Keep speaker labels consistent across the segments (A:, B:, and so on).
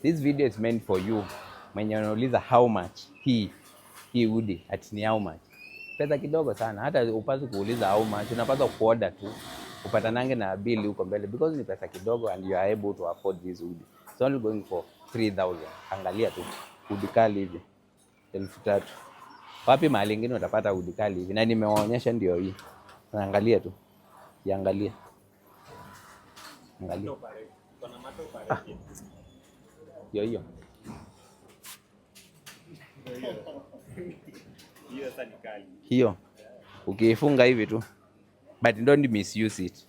A: This video is meant for you. Mwenye unauliza how much hii hoodie ati ni how much. Pesa kidogo sana. Hata upaswi kuuliza how much, unapaswa kuorder tu. Upatanange na bill huko mbele because ni pesa kidogo and you are able to afford this hoodie. It's only going for 3,000. Angalia tu. Hoodie kali hivi 3,000. Wapi mahali ingine utapata hoodie kali hivi? Na nimewaonyesha ndio hii. Angalia tu. Iangalie. Angalia. Hiyo. Hiyo. Ukiifunga hivi tu. But don't misuse it.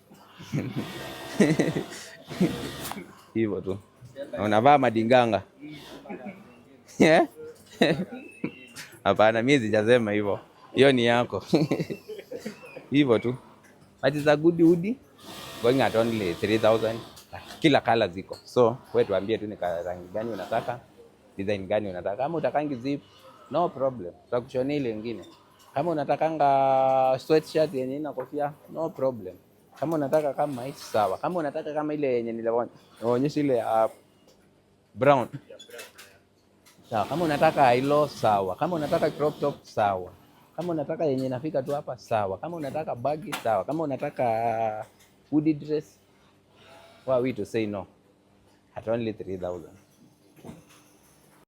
A: Hivyo tu. Unavaa madinganga. Hapana, mimi sijasema hivyo. Hiyo ni yako. Hivyo tu. But it's a good hoodie. Going at only 3,000. Kila color ziko. So, wewe tuambie tu ni rangi gani unataka, design gani unataka. Kama utakangi zip, no problem. Tutakushonea ile nyingine. Kama unatakanga sweatshirt yenye ina kofia, no problem. Kama unataka kama hii sawa. Kama unataka kama ile yenye nilionyesha ile brown. Sawa. Kama unataka hilo sawa. Kama unataka crop top sawa. Kama unataka yenye inafika tu hapa sawa. Kama unataka baggy sawa. Kama unataka hoodie dress, why we to say no at only 3,000.